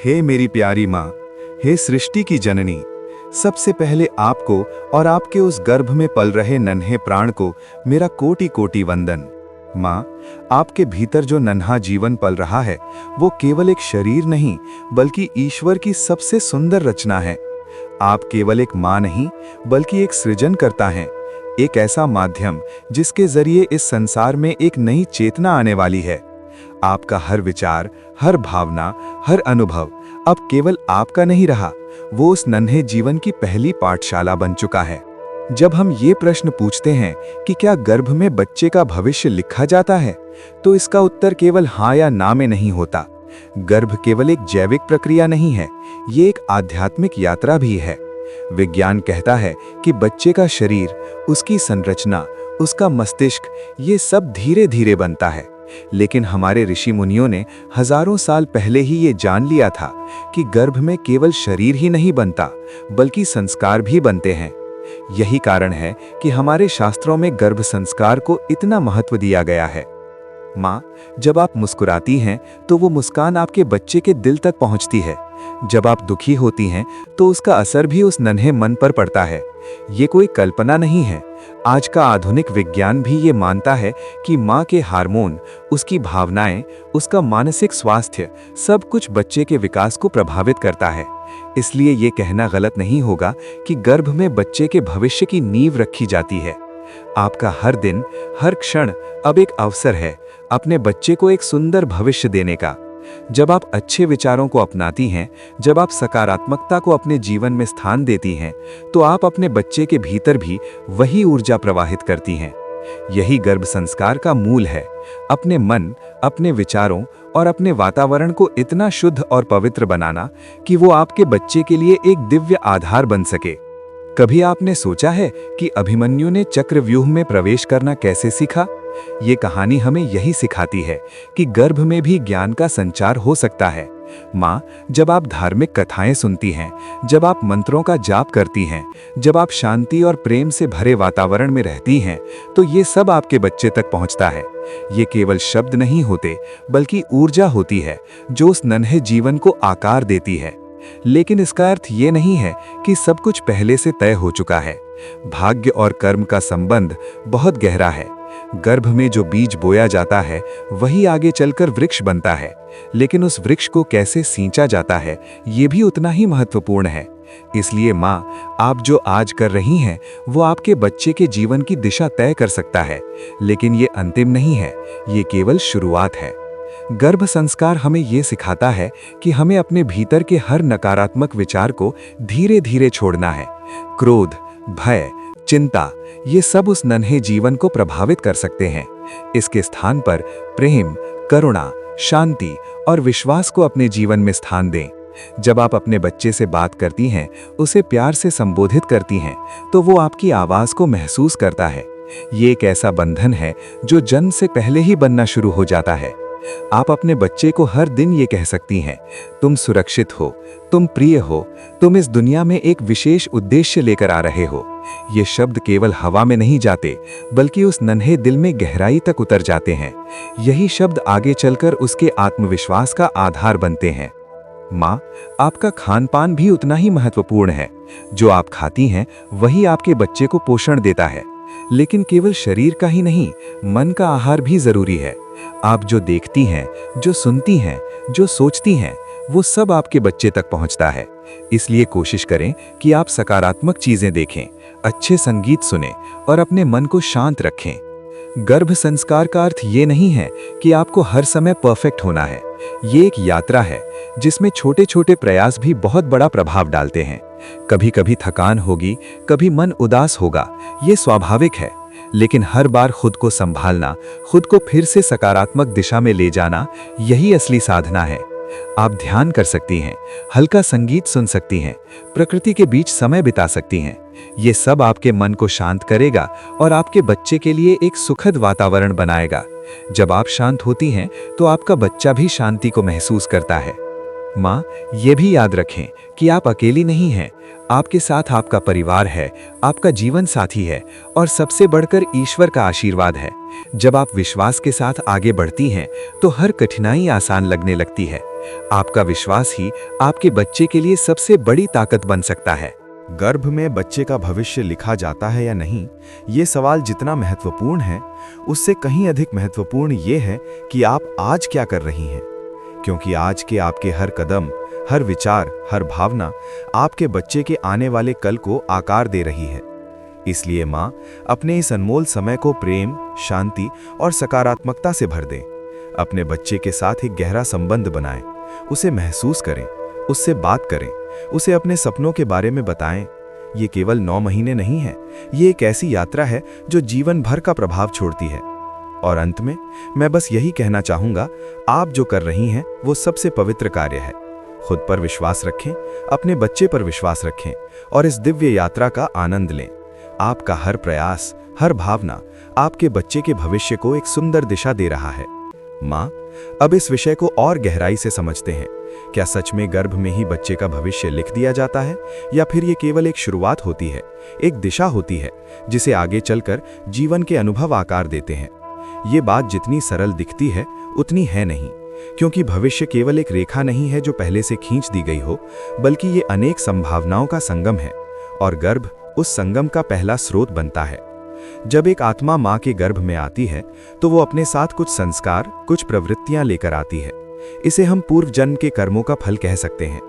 हे मेरी प्यारी माँ, हे सृष्टि की जननी, सबसे पहले आपको और आपके उस गर्भ में पल रहे नन्हे प्राण को मेरा कोटि कोटि वंदन। माँ, आपके भीतर जो नन्हा जीवन पल रहा है वो केवल एक शरीर नहीं बल्कि ईश्वर की सबसे सुंदर रचना है। आप केवल एक माँ नहीं बल्कि एक सृजनकर्ता हैं, एक ऐसा माध्यम जिसके जरिए इस संसार में एक नई चेतना आने वाली है। आपका हर विचार, हर भावना, हर अनुभव अब केवल आपका नहीं रहा, वो उस नन्हे जीवन की पहली पाठशाला बन चुका है। जब हम ये प्रश्न पूछते हैं कि क्या गर्भ में बच्चे का भविष्य लिखा जाता है, तो इसका उत्तर केवल हाँ या ना में नहीं होता। गर्भ केवल एक जैविक प्रक्रिया नहीं है, ये एक आध्यात्मिक यात्रा भी है। विज्ञान कहता है कि बच्चे का शरीर, उसकी संरचना, उसका मस्तिष्क, ये सब धीरे धीरे बनता है। लेकिन हमारे ऋषि मुनियों ने हजारों साल पहले ही ये जान लिया था कि गर्भ में केवल शरीर ही नहीं बनता बल्कि संस्कार भी बनते हैं। यही कारण है कि हमारे शास्त्रों में गर्भ संस्कार को इतना महत्व दिया गया है। माँ, जब आप मुस्कुराती हैं तो वो मुस्कान आपके बच्चे के दिल तक पहुँचती है। जब आप दुखी होती हैं तो उसका असर भी उस नन्हे मन पर पड़ता है। ये कोई कल्पना नहीं है। आज का आधुनिक विज्ञान भी ये मानता है कि माँ के हार्मोन, उसकी भावनाएं, उसका मानसिक स्वास्थ्य, सब कुछ बच्चे के विकास को प्रभावित करता है। इसलिए ये कहना गलत नहीं होगा कि गर्भ में बच्चे के भविष्य की नींव रखी जाती है। आपका हर दिन, हर क्षण अब एक अवसर है अपने बच्चे को एक सुंदर भविष्य देने का। जब आप अच्छे विचारों को अपनाती हैं, जब आप सकारात्मकता को अपने जीवन में स्थान देती हैं, तो आप अपने बच्चे के भीतर भी वही ऊर्जा प्रवाहित करती हैं। यही गर्भ संस्कार का मूल है, अपने मन, अपने विचारों और अपने वातावरण को इतना शुद्ध और पवित्र बनाना कि वो आपके बच्चे के लिए एक दिव्य आधार बन सके। कभी आपने सोचा है कि अभिमन्यु ने चक्रव्यूह में प्रवेश करना कैसे सीखा? ये कहानी हमें यही सिखाती है कि गर्भ में भी ज्ञान का संचार हो सकता है। माँ, जब आप धार्मिक कथाएं सुनती हैं, जब आप मंत्रों का जाप करती हैं, जब आप शांति और प्रेम से भरे वातावरण में रहती हैं, तो ये सब आपके बच्चे तक पहुँचता है। ये केवल शब्द नहीं होते बल्कि ऊर्जा होती है जो उस नन्हे जीवन को आकार देती है। लेकिन इसका अर्थ ये नहीं है कि सब कुछ पहले से तय हो चुका है। भाग्य और कर्म का संबंध बहुत गहरा है। गर्भ में जो बीज बोया जाता है वही आगे चलकर वृक्ष बनता है, लेकिन उस वृक्ष को कैसे सींचा जाता है ये भी उतना ही महत्वपूर्ण है। इसलिए माँ, आप जो आज कर रही हैं वो आपके बच्चे के जीवन की दिशा तय कर सकता है, लेकिन ये अंतिम नहीं है, ये केवल शुरुआत है। गर्भ संस्कार हमें ये सिखाता है कि हमें अपने भीतर के हर नकारात्मक विचार को धीरे धीरे छोड़ना है। क्रोध, भय, चिंता, ये सब उस नन्हे जीवन को प्रभावित कर सकते हैं। इसके स्थान पर प्रेम, करुणा, शांति और विश्वास को अपने जीवन में स्थान दें। जब आप अपने बच्चे से बात करती हैं, उसे प्यार से संबोधित करती हैं, तो वो आपकी आवाज को महसूस करता है। ये एक ऐसा बंधन है जो जन्म से पहले ही बनना शुरू हो जाता है। आप अपने बच्चे को हर दिन ये कह सकती हैं, तुम सुरक्षित हो, तुम प्रिय हो, तुम इस दुनिया में एक विशेष उद्देश्य लेकर आ रहे हो। ये शब्द केवल हवा में नहीं जाते बल्कि उस नन्हे दिल में गहराई तक उतर जाते हैं। यही शब्द आगे चलकर उसके आत्मविश्वास का आधार बनते हैं। माँ, आपका खान पान भी उतना ही महत्वपूर्ण है। जो आप खाती हैं वही आपके बच्चे को पोषण देता है। लेकिन केवल शरीर का ही नहीं, मन का आहार भी जरूरी है। आप जो देखती हैं, जो सुनती हैं, जो सोचती हैं, वो सब आपके बच्चे तक पहुंचता है। इसलिए कोशिश करें कि आप सकारात्मक चीजें देखें, अच्छे संगीत सुनें और अपने मन को शांत रखें। गर्भ संस्कार का अर्थ ये नहीं है कि आपको हर समय परफेक्ट होना है। ये एक यात्रा है जिसमें छोटे छोटे प्रयास भी बहुत बड़ा प्रभाव डालते हैं। कभी कभी थकान होगी, कभी मन उदास होगा, ये स्वाभाविक है। लेकिन हर बार खुद को संभालना, खुद को फिर से सकारात्मक दिशा में ले जाना, यही असली साधना है। आप ध्यान कर सकती हैं, हल्का संगीत सुन सकती हैं, प्रकृति के बीच समय बिता सकती हैं। ये सब आपके मन को शांत करेगा और आपके बच्चे के लिए एक सुखद वातावरण बनाएगा। जब आप शांत होती हैं तो आपका बच्चा भी शांति को महसूस करता है। माँ, ये भी याद रखें कि आप अकेली नहीं हैं। आपके साथ आपका परिवार है, आपका जीवन साथी है और सबसे बढ़कर ईश्वर का आशीर्वाद है। जब आप विश्वास के साथ आगे बढ़ती हैं तो हर कठिनाई आसान लगने लगती है। आपका विश्वास ही आपके बच्चे के लिए सबसे बड़ी ताकत बन सकता है। गर्भ में बच्चे का भविष्य लिखा जाता है या नहीं, ये सवाल जितना महत्वपूर्ण है, उससे कहीं अधिक महत्वपूर्ण ये है कि आप आज क्या कर रही हैं। क्योंकि आज के आपके हर कदम, हर विचार, हर भावना आपके बच्चे के आने वाले कल को आकार दे रही है। इसलिए माँ, अपने इस अनमोल समय को प्रेम, शांति और सकारात्मकता से भर दें। अपने बच्चे के साथ एक गहरा संबंध बनाएं, उसे महसूस करें, उससे बात करें, उसे अपने सपनों के बारे में बताएं। ये केवल 9 महीने नहीं है, ये एक ऐसी यात्रा है जो जीवन भर का प्रभाव छोड़ती है। और अंत में मैं बस यही कहना चाहूँगा, आप जो कर रही हैं वो सबसे पवित्र कार्य है। खुद पर विश्वास रखें, अपने बच्चे पर विश्वास रखें और इस दिव्य यात्रा का आनंद लें। आपका हर प्रयास, हर भावना आपके बच्चे के भविष्य को एक सुंदर दिशा दे रहा है। माँ, अब इस विषय को और गहराई से समझते हैं। क्या सच में गर्भ में ही बच्चे का भविष्य लिख दिया जाता है, या फिर ये केवल एक शुरुआत होती है, एक दिशा होती है जिसे आगे चलकर जीवन के अनुभव आकार देते हैं। ये बात जितनी सरल दिखती है उतनी है नहीं, क्योंकि भविष्य केवल एक रेखा नहीं है जो पहले से खींच दी गई हो, बल्कि ये अनेक संभावनाओं का संगम है और गर्भ उस संगम का पहला स्रोत बनता है। जब एक आत्मा माँ के गर्भ में आती है तो वो अपने साथ कुछ संस्कार, कुछ प्रवृत्तियां लेकर आती है। इसे हम पूर्व जन्म के कर्मों का फल कह सकते हैं।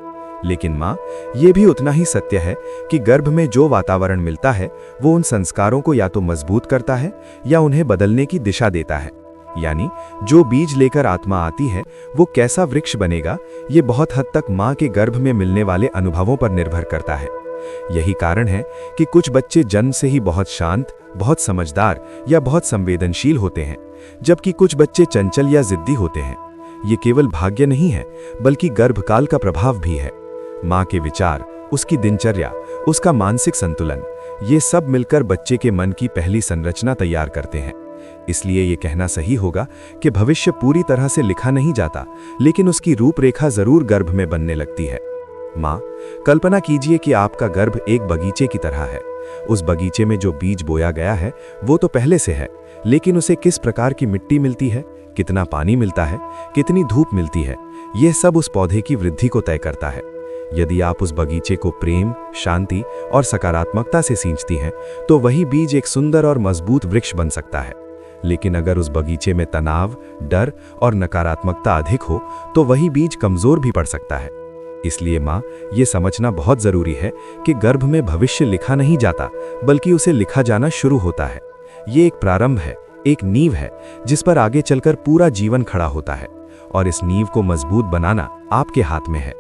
लेकिन माँ, ये भी उतना ही सत्य है कि गर्भ में जो वातावरण मिलता है वो उन संस्कारों को या तो मजबूत करता है या उन्हें बदलने की दिशा देता है। यानी जो बीज लेकर आत्मा आती है वो कैसा वृक्ष बनेगा, ये बहुत हद तक माँ के गर्भ में मिलने वाले अनुभवों पर निर्भर करता है। यही कारण है कि कुछ बच्चे जन्म से ही बहुत शांत, बहुत समझदार या बहुत संवेदनशील होते हैं, जबकि कुछ बच्चे चंचल या जिद्दी होते हैं। ये केवल भाग्य नहीं है, बल्कि गर्भकाल का प्रभाव भी है। माँ के विचार, उसकी दिनचर्या, उसका मानसिक संतुलन, ये सब मिलकर बच्चे के मन की पहली संरचना तैयार करते हैं। इसलिए ये कहना सही होगा कि भविष्य पूरी तरह से लिखा नहीं जाता, लेकिन उसकी रूपरेखा जरूर गर्भ में बनने लगती है। माँ, कल्पना कीजिए कि आपका गर्भ एक बगीचे की तरह है। उस बगीचे में जो बीज बोया गया है वो तो पहले से है, लेकिन उसे किस प्रकार की मिट्टी मिलती है, कितना पानी मिलता है, कितनी धूप मिलती है, ये सब उस पौधे की वृद्धि को तय करता है। यदि आप उस बगीचे को प्रेम, शांति और सकारात्मकता से सींचती हैं तो वही बीज एक सुंदर और मजबूत वृक्ष बन सकता है। लेकिन अगर उस बगीचे में तनाव, डर और नकारात्मकता अधिक हो तो वही बीज कमजोर भी पड़ सकता है। इसलिए माँ, ये समझना बहुत जरूरी है कि गर्भ में भविष्य लिखा नहीं जाता, बल्कि उसे लिखा जाना शुरू होता है। ये एक प्रारंभ है, एक नींव है जिस पर आगे चलकर पूरा जीवन खड़ा होता है। और इस नींव को मजबूत बनाना आपके हाथ में है।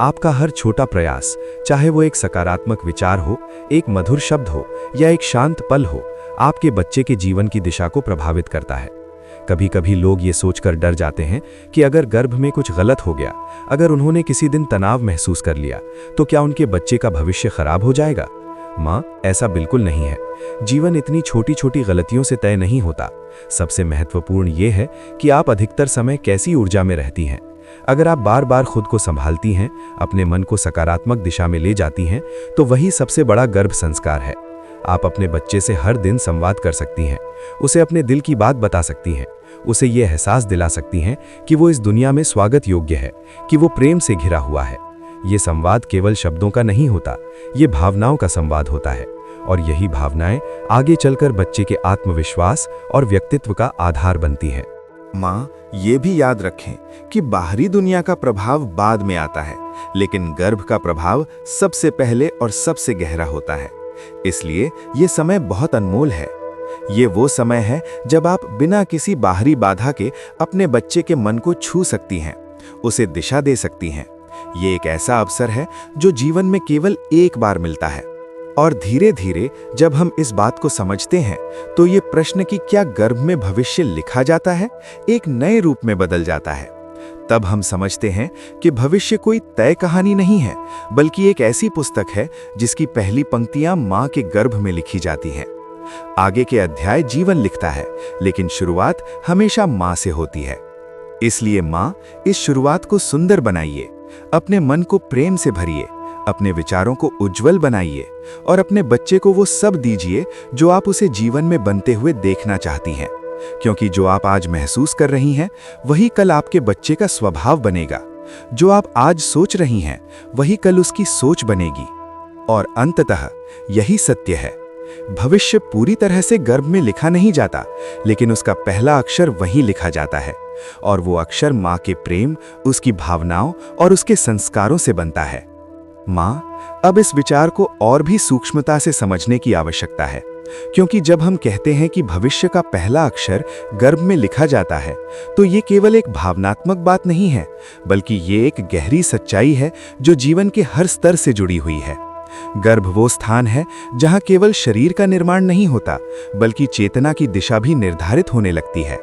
आपका हर छोटा प्रयास, चाहे वो एक सकारात्मक विचार हो, एक मधुर शब्द हो या एक शांत पल हो, आपके बच्चे के जीवन की दिशा को प्रभावित करता है। कभी कभी लोग ये सोचकर डर जाते हैं कि अगर गर्भ में कुछ गलत हो गया, अगर उन्होंने किसी दिन तनाव महसूस कर लिया, तो क्या उनके बच्चे का भविष्य खराब हो जाएगा। माँ, ऐसा बिल्कुल नहीं है। जीवन इतनी छोटी छोटी गलतियों से तय नहीं होता। सबसे महत्वपूर्ण ये है कि आप अधिकतर समय कैसी ऊर्जा में रहती हैं। अगर आप बार बार खुद को संभालती हैं, अपने मन को सकारात्मक दिशा में ले जाती हैं, तो वही सबसे बड़ा गर्भ संस्कार है। आप अपने बच्चे से हर दिन संवाद कर सकती हैं, उसे अपने दिल की बात बता सकती हैं, उसे ये एहसास दिला सकती हैं कि वो इस दुनिया में स्वागत योग्य है, कि वो प्रेम से घिरा हुआ है। ये संवाद केवल शब्दों का नहीं होता, ये भावनाओं का संवाद होता है। और यही भावनाएं आगे चलकर बच्चे के आत्मविश्वास और व्यक्तित्व का आधार बनती हैं। माँ, ये भी याद रखें कि बाहरी दुनिया का प्रभाव बाद में आता है, लेकिन गर्भ का प्रभाव सबसे पहले और सबसे गहरा होता है। इसलिए ये समय बहुत अनमोल है। ये वो समय है जब आप बिना किसी बाहरी बाधा के अपने बच्चे के मन को छू सकती हैं, उसे दिशा दे सकती हैं। ये एक ऐसा अवसर है जो जीवन में केवल एक बार मिलता है। और धीरे धीरे जब हम इस बात को समझते हैं तो ये प्रश्न कि क्या गर्भ में भविष्य लिखा जाता है, एक नए रूप में बदल जाता है। तब हम समझते हैं कि भविष्य कोई तय कहानी नहीं है, बल्कि एक ऐसी पुस्तक है जिसकी पहली पंक्तियां माँ के गर्भ में लिखी जाती हैं। आगे के अध्याय जीवन लिखता है, लेकिन शुरुआत हमेशा माँ से होती है। इसलिए माँ, इस शुरुआत को सुंदर बनाइए, अपने मन को प्रेम से भरिए, अपने विचारों को उज्जवल बनाइए और अपने बच्चे को वो सब दीजिए जो आप उसे जीवन में बनते हुए देखना चाहती हैं। क्योंकि जो आप आज महसूस कर रही हैं, वही कल आपके बच्चे का स्वभाव बनेगा। जो आप आज सोच रही हैं वही कल उसकी सोच बनेगी। और अंततः यही सत्य है, भविष्य पूरी तरह से गर्भ में लिखा नहीं जाता, लेकिन उसका पहला अक्षर वहीं लिखा जाता है, और वो अक्षर माँ के प्रेम, उसकी भावनाओं और उसके संस्कारों से बनता है। माँ, अब इस विचार को और भी सूक्ष्मता से समझने की आवश्यकता है, क्योंकि जब हम कहते हैं कि भविष्य का पहला अक्षर गर्भ में लिखा जाता है, तो ये केवल एक भावनात्मक बात नहीं है, बल्कि ये एक गहरी सच्चाई है जो जीवन के हर स्तर से जुड़ी हुई है। गर्भ वो स्थान है जहाँ केवल शरीर का निर्माण नहीं होता, बल्कि चेतना की दिशा भी निर्धारित होने लगती है।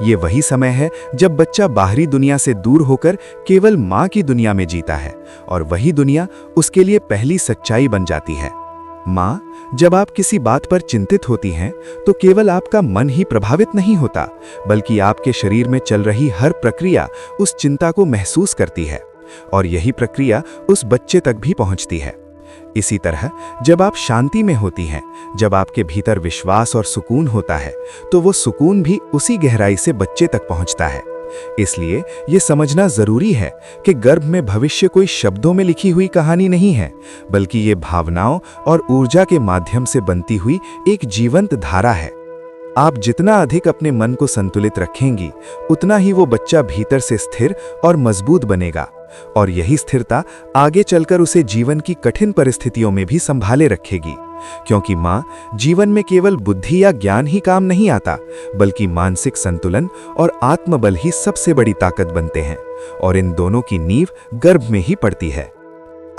ये वही समय है जब बच्चा बाहरी दुनिया से दूर होकर केवल माँ की दुनिया में जीता है, और वही दुनिया उसके लिए पहली सच्चाई बन जाती है। माँ, जब आप किसी बात पर चिंतित होती हैं, तो केवल आपका मन ही प्रभावित नहीं होता, बल्कि आपके शरीर में चल रही हर प्रक्रिया उस चिंता को महसूस करती है, और यही प्रक्रिया उस बच्चे तक भी पहुँचती है। इसी तरह जब आप शांति में होती हैं, जब आपके भीतर विश्वास और सुकून होता है, तो वो सुकून भी उसी गहराई से बच्चे तक पहुंचता है। इसलिए ये समझना जरूरी है कि गर्भ में भविष्य कोई शब्दों में लिखी हुई कहानी नहीं है, बल्कि ये भावनाओं और ऊर्जा के माध्यम से बनती हुई एक जीवंत धारा है। आप जितना अधिक अपने मन को संतुलित रखेंगी, उतना ही वो बच्चा भीतर से स्थिर और मजबूत बनेगा, और यही स्थिरता आगे चलकर उसे जीवन की कठिन परिस्थितियों में भी संभाले रखेगी। क्योंकि माँ, जीवन में केवल बुद्धि या ज्ञान ही काम नहीं आता, बल्कि मानसिक संतुलन और आत्मबल ही सबसे बड़ी ताकत बनते हैं, और इन दोनों की नींव गर्भ में ही पड़ती है।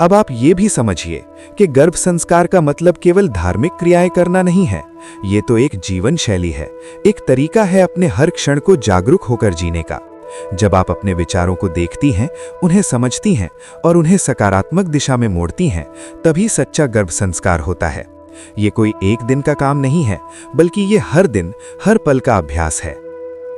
अब आप ये भी समझिए कि गर्भ संस्कार का मतलब केवल धार्मिक क्रियाएं करना नहीं है। ये तो एक जीवन शैली है, एक तरीका है अपने हर क्षण को जागरूक होकर जीने का। जब आप अपने विचारों को देखती हैं, उन्हें समझती हैं और उन्हें सकारात्मक दिशा में मोड़ती हैं, तभी सच्चा गर्भ संस्कार होता है। ये कोई एक दिन का काम नहीं है, बल्कि ये हर दिन, हर पल का अभ्यास है।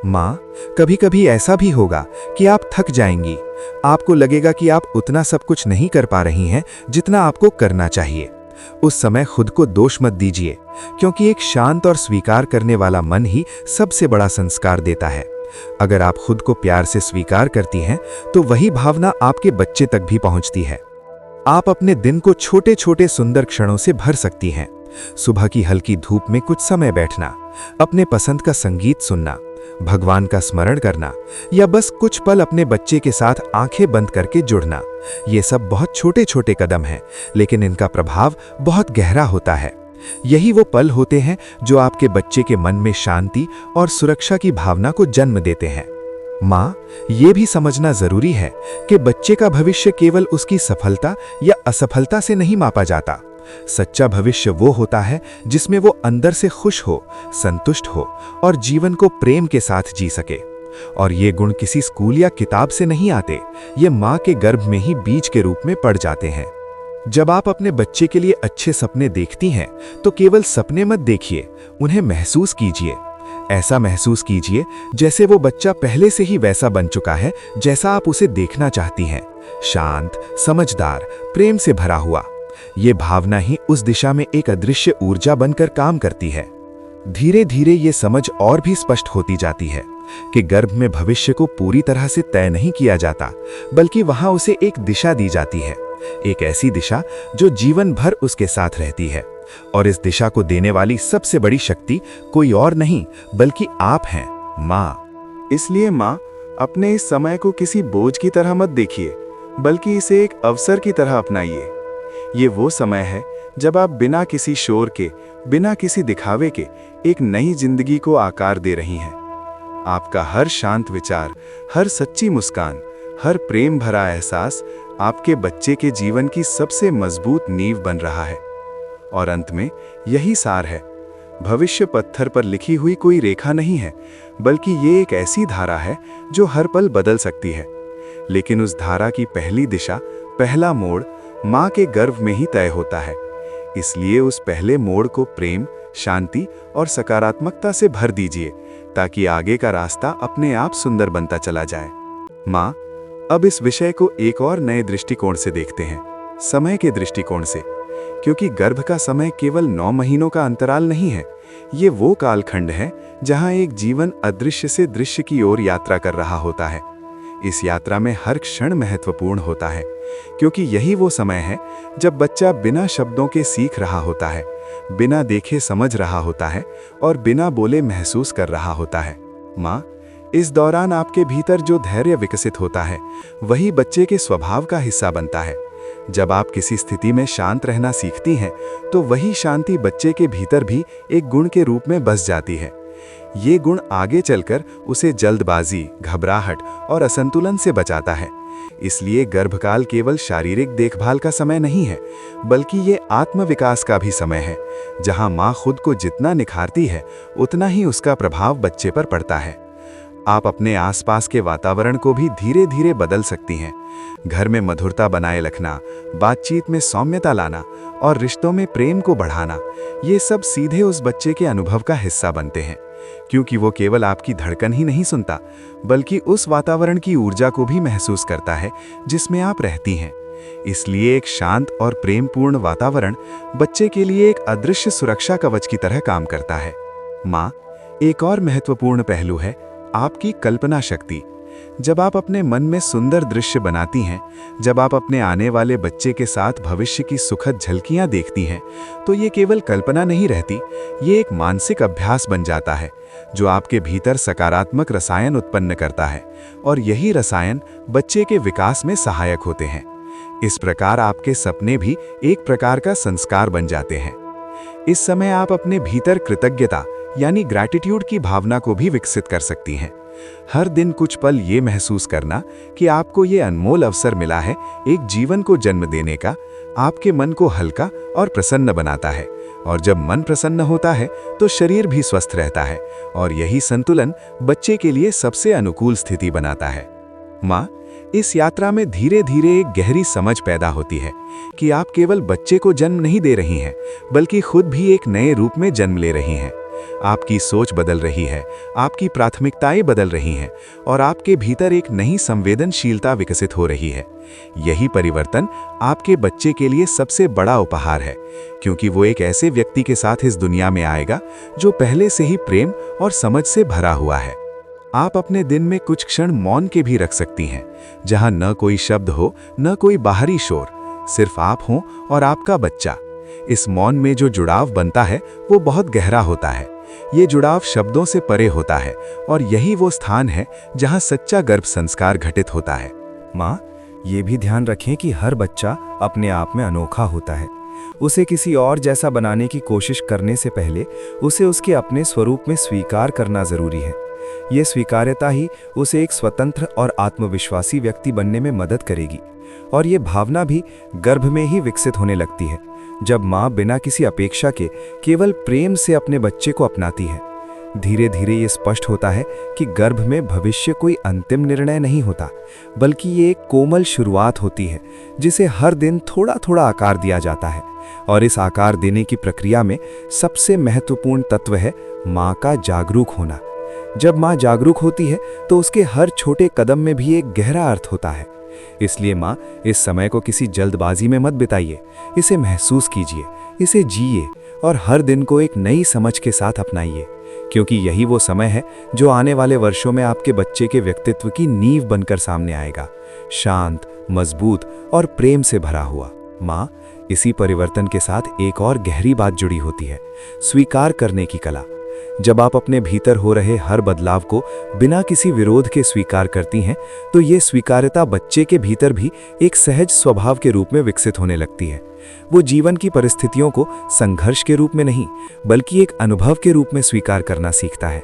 माँ, कभी कभी ऐसा भी होगा कि आप थक जाएंगी, आपको लगेगा कि आप उतना सब कुछ नहीं कर पा रही हैं जितना आपको करना चाहिए। उस समय खुद को दोष मत दीजिए, क्योंकि एक शांत और स्वीकार करने वाला मन ही सबसे बड़ा संस्कार देता है। अगर आप खुद को प्यार से स्वीकार करती हैं, तो वही भावना आपके बच्चे तक भी पहुंचती है। आप अपने दिन को छोटे छोटे सुंदर क्षणों से भर सकती हैं। सुबह की हल्की धूप में कुछ समय बैठना, अपने पसंद का संगीत सुनना, भगवान का स्मरण करना, या बस कुछ पल अपने बच्चे के साथ आंखें बंद करके जुड़ना। ये सब बहुत छोटे छोटे कदम हैं, लेकिन इनका प्रभाव बहुत गहरा होता है। यही वो पल होते हैं जो आपके बच्चे के मन में शांति और सुरक्षा की भावना को जन्म देते हैं। माँ, ये भी समझना जरूरी है कि बच्चे का भविष्य केवल उसकी सफलता या असफलता से नहीं मापा जाता। सच्चा भविष्य वो होता है जिसमें वो अंदर से खुश हो, संतुष्ट हो और जीवन को प्रेम के साथ जी सके। और ये गुण किसी स्कूल या किताब से नहीं आते, ये माँ के गर्भ में ही बीज के रूप में पड़ जाते हैं। जब आप अपने बच्चे के लिए अच्छे सपने देखती हैं, तो केवल सपने मत देखिए, उन्हें महसूस कीजिए। ऐसा महसूस कीजिए जैसे वो बच्चा पहले से ही वैसा बन चुका है जैसा आप उसे देखना चाहती हैं, शांत, समझदार, प्रेम से भरा हुआ। ये भावना ही उस दिशा में एक अदृश्य ऊर्जा बनकर काम करती है। धीरे धीरे ये समझ और भी स्पष्ट होती जाती है कि गर्भ में भविष्य को पूरी तरह से तय नहीं किया जाता, बल्कि वहां उसे एक दिशा दी जाती है, एक ऐसी दिशा जो जीवन भर उसके साथ रहती है। और इस दिशा को देने वाली सबसे बड़ी शक्ति कोई और नहीं बल्कि आप हैं, माँ। इसलिए माँ, अपने इस समय को किसी बोझ की तरह मत देखिए, बल्कि इसे एक अवसर की तरह अपनाइए। ये वो समय है जब आप बिना किसी शोर के, बिना किसी दिखावे के एक नई जिंदगी को आकार दे रही हैं। आपका हर शांत विचार, हर सच्ची मुस्कान, हर प्रेम भरा एहसास आपके बच्चे के जीवन की सबसे मजबूत नींव बन रहा है। और अंत में यही सार है, भविष्य पत्थर पर लिखी हुई कोई रेखा नहीं है, बल्कि ये एक ऐसी धारा है जो हर पल बदल सकती है। लेकिन उस धारा की पहली दिशा, पहला मोड़ माँ के गर्भ में ही तय होता है। इसलिए उस पहले मोड़ को प्रेम, शांति और सकारात्मकता से भर दीजिए, ताकि आगे का रास्ता अपने आप सुंदर बनता चला जाए। माँ, अब इस विषय को एक और नए दृष्टिकोण से देखते हैं, समय के दृष्टिकोण से। क्योंकि गर्भ का समय केवल 9 महीनों का अंतराल नहीं है, ये वो कालखंड है जहां एक जीवन अदृश्य से दृश्य की ओर यात्रा कर रहा होता है। इस यात्रा में हर क्षण महत्वपूर्ण होता है, क्योंकि यही वो समय है जब बच्चा बिना शब्दों के सीख रहा होता है, बिना देखे समझ रहा होता है और बिना बोले महसूस कर रहा होता है। माँ, इस दौरान आपके भीतर जो धैर्य विकसित होता है वही बच्चे के स्वभाव का हिस्सा बनता है। जब आप किसी स्थिति में शांत रहना सीखती हैं तो वही शांति बच्चे के भीतर भी एक गुण के रूप में बस जाती है। ये गुण आगे चलकर उसे जल्दबाजी, घबराहट और असंतुलन से बचाता है। इसलिए गर्भकाल केवल शारीरिक देखभाल का समय नहीं है, बल्कि ये आत्मविकास का भी समय है, जहां माँ खुद को जितना निखारती है उतना ही उसका प्रभाव बच्चे पर पड़ता है। आप अपने आसपास के वातावरण को भी धीरे धीरे बदल सकती हैं। घर में मधुरता बनाए रखना, बातचीत में सौम्यता लाना और रिश्तों में प्रेम को बढ़ाना, ये सब सीधे उस बच्चे के अनुभव का हिस्सा बनते हैं, क्योंकि वो केवल आपकी धड़कन ही नहीं सुनता, बल्कि उस वातावरण की ऊर्जा को भी महसूस करता है जिसमें आप रहती हैं। इसलिए एक शांत और प्रेमपूर्ण वातावरण बच्चे के लिए एक अदृश्य सुरक्षा कवच की तरह काम करता है। माँ, एक और महत्वपूर्ण पहलू है आपकी कल्पना शक्ति। जब आप अपने मन में सुंदर दृश्य बनाती हैं, जब आप अपने आने वाले बच्चे के साथ भविष्य की सुखद झलकियां देखती हैं, तो ये केवल कल्पना नहीं रहती, ये एक मानसिक अभ्यास बन जाता है जो आपके भीतर सकारात्मक रसायन उत्पन्न करता है, और यही रसायन बच्चे के विकास में सहायक होते हैं। इस प्रकार आपके सपने भी एक प्रकार का संस्कार बन जाते हैं। इस समय आप अपने भीतर कृतज्ञता यानी ग्रैटिट्यूड की भावना को भी विकसित कर सकती हैं। हर दिन कुछ पल ये महसूस करना कि आपको ये अनमोल अवसर मिला है एक जीवन को जन्म देने का, आपके मन को हल्का और प्रसन्न बनाता है, और जब मन प्रसन्न होता है तो शरीर भी स्वस्थ रहता है, और यही संतुलन बच्चे के लिए सबसे अनुकूल स्थिति बनाता है। माँ, इस यात्रा में धीरे धीरे एक गहरी समझ पैदा होती है कि आप केवल बच्चे को जन्म नहीं दे रही हैं, बल्कि खुद भी एक नए रूप में जन्म ले रही हैं। आपकी सोच बदल रही है, आपकी प्राथमिकताएं बदल रही हैं, और आपके भीतर एक नई संवेदनशीलता विकसित हो रही है। यही परिवर्तन आपके बच्चे के लिए सबसे बड़ा उपहार है, क्योंकि वो एक ऐसे व्यक्ति के साथ इस दुनिया में आएगा जो पहले से ही प्रेम और समझ से भरा हुआ है। आप अपने दिन में कुछ क्षण मौन के भी रख सकती हैं, जहां न कोई शब्द हो, न कोई बाहरी शोर, सिर्फ आप हो और आपका बच्चा। इस मौन में जो जुड़ाव बनता है वो बहुत गहरा होता है। ये जुड़ाव शब्दों से परे होता है, और यही वो स्थान है जहां सच्चा गर्भ संस्कार घटित होता है। माँ, ये भी ध्यान रखें कि हर बच्चा अपने आप में अनोखा होता है। उसे किसी और जैसा बनाने की कोशिश करने से पहले उसे उसके अपने स्वरूप में स्वीकार करना जरूरी है। ये स्वीकार्यता ही उसे एक स्वतंत्र और आत्मविश्वासी व्यक्ति बनने में मदद करेगी, और ये भावना भी गर्भ में ही विकसित होने लगती है, जब माँ बिना किसी अपेक्षा के केवल प्रेम से अपने बच्चे को अपनाती है। धीरे धीरे ये स्पष्ट होता है कि गर्भ में भविष्य कोई अंतिम निर्णय नहीं होता, बल्कि ये एक कोमल शुरुआत होती है जिसे हर दिन थोड़ा थोड़ा आकार दिया जाता है। और इस आकार देने की प्रक्रिया में सबसे महत्वपूर्ण तत्व है माँ का जागरूक होना। जब माँ जागरूक होती है तो उसके हर छोटे कदम में भी एक गहरा अर्थ होता है। इसलिए माँ, इस समय को किसी जल्दबाजी में मत बिताइए, इसे महसूस कीजिए, इसे जिए, और हर दिन को एक नई समझ के साथ अपनाइए, क्योंकि यही वो समय है जो आने वाले वर्षों में आपके बच्चे के व्यक्तित्व की नींव बनकर सामने आएगा, शांत, मजबूत और प्रेम से भरा हुआ। माँ, इसी परिवर्तन के साथ एक और गहरी बात जुड़ी होती है, स्वीकार करने की कला। जब आप अपने भीतर हो रहे हर बदलाव को बिना किसी विरोध के स्वीकार करती हैं, तो ये स्वीकार्यता बच्चे के भीतर भी एक सहज स्वभाव के रूप में विकसित होने लगती है। वो जीवन की परिस्थितियों को संघर्ष के रूप में नहीं, बल्कि एक अनुभव के रूप में स्वीकार करना सीखता है।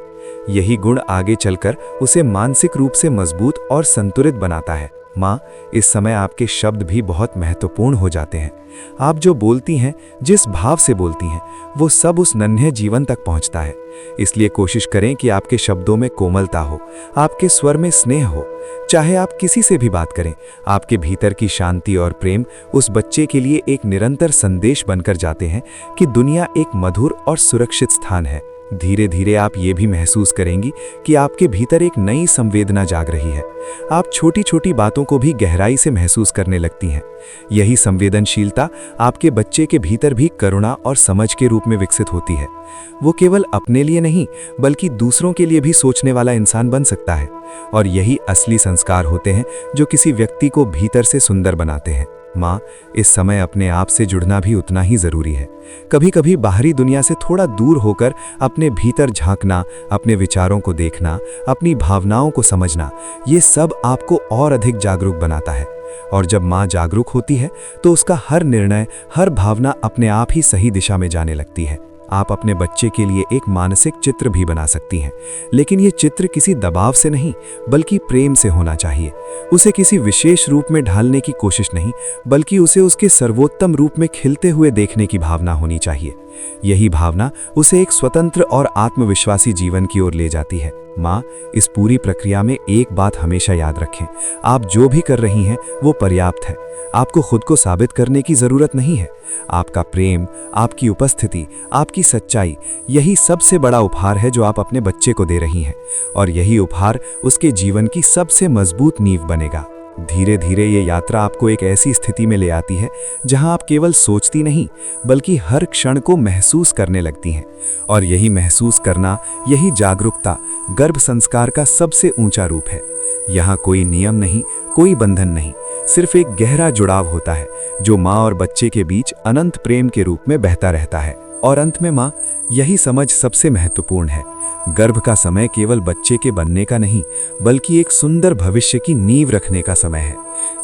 यही गुण आगे चलकर उसे मानसिक रूप से मजबूत और संतुलित बनाता है। माँ, इस समय आपके शब्द भी बहुत महत्वपूर्ण हो जाते हैं। आप जो बोलती हैं, जिस भाव से बोलती हैं, वो सब उस नन्हे जीवन तक पहुँचता है। इसलिए कोशिश करें कि आपके शब्दों में कोमलता हो, आपके स्वर में स्नेह हो। चाहे आप किसी से भी बात करें, आपके भीतर की शांति और प्रेम उस बच्चे के लिए एक निरंतर संदेश बनकर जाते हैं कि दुनिया एक मधुर और सुरक्षित स्थान है, धीरे धीरे आप ये भी महसूस करेंगी कि आपके भीतर एक नई संवेदना जाग रही है। आप छोटी छोटी बातों को भी गहराई से महसूस करने लगती हैं। यही संवेदनशीलता आपके बच्चे के भीतर भी करुणा और समझ के रूप में विकसित होती है। वो केवल अपने लिए नहीं बल्कि दूसरों के लिए भी सोचने वाला इंसान बन सकता है। और यही असली संस्कार होते हैं जो किसी व्यक्ति को भीतर से सुंदर बनाते हैं। माँ, इस समय अपने आप से जुड़ना भी उतना ही जरूरी है। कभी कभी बाहरी दुनिया से थोड़ा दूर होकर अपने भीतर झांकना, अपने विचारों को देखना, अपनी भावनाओं को समझना, ये सब आपको और अधिक जागरूक बनाता है। और जब माँ जागरूक होती है तो उसका हर निर्णय, हर भावना अपने आप ही सही दिशा में जाने लगती है। आप अपने बच्चे के लिए एक मानसिक चित्र भी बना सकती हैं, लेकिन ये चित्र किसी दबाव से नहीं बल्कि प्रेम से होना चाहिए। उसे किसी विशेष रूप में ढालने की कोशिश नहीं बल्कि उसे उसके सर्वोत्तम रूप में खिलते हुए देखने की भावना होनी चाहिए। यही भावना उसे एक स्वतंत्र और आत्मविश्वासी जीवन की ओर ले जाती है। माँ, इस पूरी प्रक्रिया में एक बात हमेशा याद रखें, आप जो भी कर रही हैं वो पर्याप्त है। आपको खुद को साबित करने की जरूरत नहीं है। आपका प्रेम, आपकी उपस्थिति, आपकी सच्चाई, यही सबसे बड़ा उपहार है जो आप अपने बच्चे को दे रही हैं। और यही उपहार उसके जीवन की सबसे मजबूत नींव बनेगा। धीरे धीरे ये यात्रा आपको एक ऐसी स्थिति में ले आती है जहां आप केवल सोचती नहीं बल्कि हर क्षण को महसूस करने लगती हैं। और यही महसूस करना, यही जागरूकता गर्भ संस्कार का सबसे ऊंचा रूप है। यहाँ कोई नियम नहीं, कोई बंधन नहीं, सिर्फ एक गहरा जुड़ाव होता है जो माँ और बच्चे के बीच अनंत प्रेम के रूप में बहता रहता है। और अंत में माँ, यही समझ सबसे महत्वपूर्ण है। गर्भ का समय केवल बच्चे के बनने का नहीं बल्कि एक सुंदर भविष्य की नींव रखने का समय है।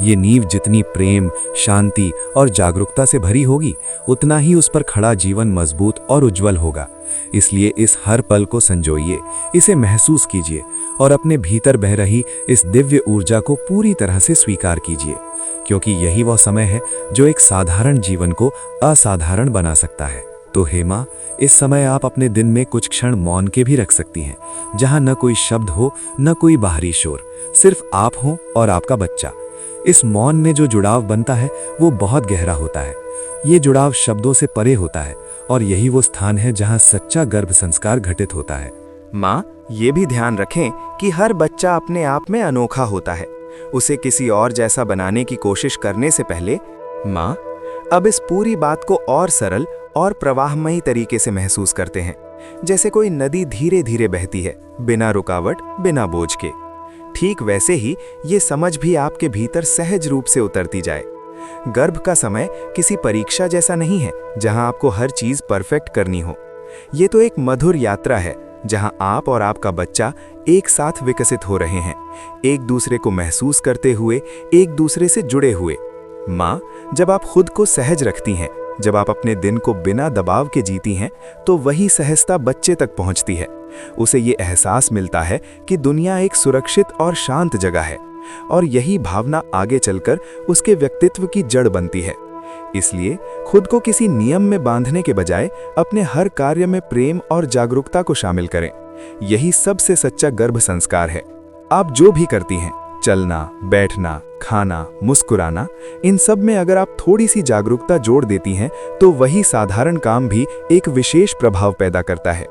ये नींव जितनी प्रेम, शांति और जागरूकता से भरी होगी उतना ही उस पर खड़ा जीवन मजबूत और उज्जवल होगा। इसलिए इस हर पल को संजोइए, इसे महसूस कीजिए और अपने भीतर बह रही इस दिव्य ऊर्जा को पूरी तरह से स्वीकार कीजिए, क्योंकि यही वह समय है जो एक साधारण जीवन को असाधारण बना सकता है। तो हे माँ, इस समय आप अपने दिन में कुछ क्षण मौन के भी रख सकती हैं, जहां न कोई शब्द हो, न कोई बाहरी शोर, सिर्फ आप हो और आपका बच्चा। इस मौन में जो जुड़ाव बनता है वो बहुत गहरा होता है। ये जुड़ाव शब्दों से परे होता है और यही वो स्थान है जहां सच्चा गर्भ संस्कार घटित होता है। माँ, ये भी ध्यान रखें कि हर बच्चा अपने आप में अनोखा होता है। उसे किसी और जैसा बनाने की कोशिश करने से पहले माँ, अब इस पूरी बात को और सरल और प्रवाहमयी तरीके से महसूस करते हैं, जैसे कोई नदी धीरे धीरे बहती है, बिना रुकावट, बिना बोझ के। ठीक वैसे ही ये समझ भी आपके भीतर सहज रूप से उतरती जाए। गर्भ का समय किसी परीक्षा जैसा नहीं है जहां आपको हर चीज परफेक्ट करनी हो। ये तो एक मधुर यात्रा है जहां आप और आपका बच्चा एक साथ विकसित हो रहे हैं, एक दूसरे को महसूस करते हुए, एक दूसरे से जुड़े हुए। माँ, जब आप खुद को सहज रखती हैं, जब आप अपने दिन को बिना दबाव के जीती हैं, तो वही सहजता बच्चे तक पहुंचती है। उसे ये एहसास मिलता है कि दुनिया एक सुरक्षित और शांत जगह है, और यही भावना आगे चलकर उसके व्यक्तित्व की जड़ बनती है। इसलिए खुद को किसी नियम में बांधने के बजाय अपने हर कार्य में प्रेम और जागरूकता को शामिल करें। यही सबसे सच्चा गर्भ संस्कार है। आप जो भी करती हैं, चलना, बैठना, खाना, मुस्कुराना, इन सब में अगर आप थोड़ी सी जागरूकता जोड़ देती हैं तो वही साधारण काम भी एक विशेष प्रभाव पैदा करता है।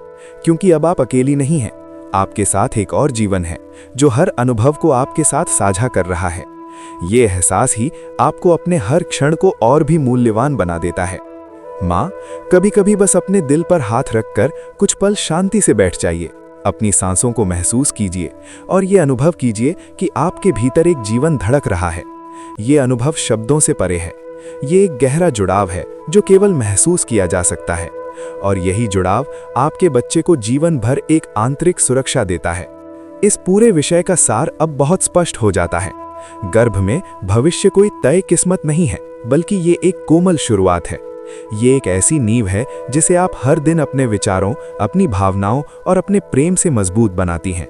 क्योंकि अब आप अकेली नहीं हैं, आपके साथ एक और जीवन है जो हर अनुभव को आपके साथ साझा कर रहा है। ये एहसास ही आपको अपने हर क्षण को और भी मूल्यवान बना देता है। माँ, कभी कभी बस अपने दिल पर हाथ रखकर कुछ पल शांति से बैठ जाइए, अपनी सांसों को महसूस कीजिए और ये अनुभव कीजिए कि आपके भीतर एक जीवन धड़क रहा है। ये अनुभव शब्दों से परे है। ये एक गहरा जुड़ाव है जो केवल महसूस किया जा सकता है, और यही जुड़ाव आपके बच्चे को जीवन भर एक आंतरिक सुरक्षा देता है। इस पूरे विषय का सार अब बहुत स्पष्ट हो जाता है। गर्भ में भविष्य कोई तय किस्मत नहीं है, बल्कि ये एक कोमल शुरुआत है। ये एक ऐसी नींव है जिसे आप हर दिन अपने विचारों, अपनी भावनाओं और अपने प्रेम से मजबूत बनाती हैं।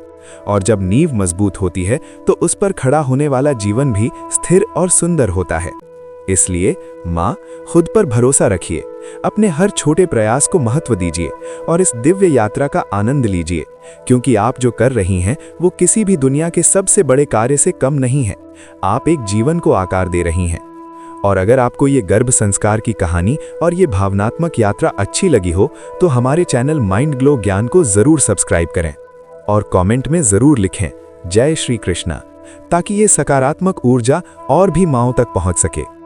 और जब नींव मजबूत होती है तो उस पर खड़ा होने वाला जीवन भी स्थिर और सुंदर होता है। इसलिए माँ, खुद पर भरोसा रखिए, अपने हर छोटे प्रयास को महत्व दीजिए और इस दिव्य यात्रा का आनंद लीजिए, क्योंकि आप जो कर रही हैं वो किसी भी दुनिया के सबसे बड़े कार्य से कम नहीं है। आप एक जीवन को आकार दे रही हैं। और अगर आपको ये गर्भ संस्कार की कहानी और ये भावनात्मक यात्रा अच्छी लगी हो तो हमारे चैनल माइंड ग्लो ज्ञान को जरूर सब्सक्राइब करें और कमेंट में जरूर लिखें जय श्री कृष्णा, ताकि ये सकारात्मक ऊर्जा और भी माँओं तक पहुंच सके।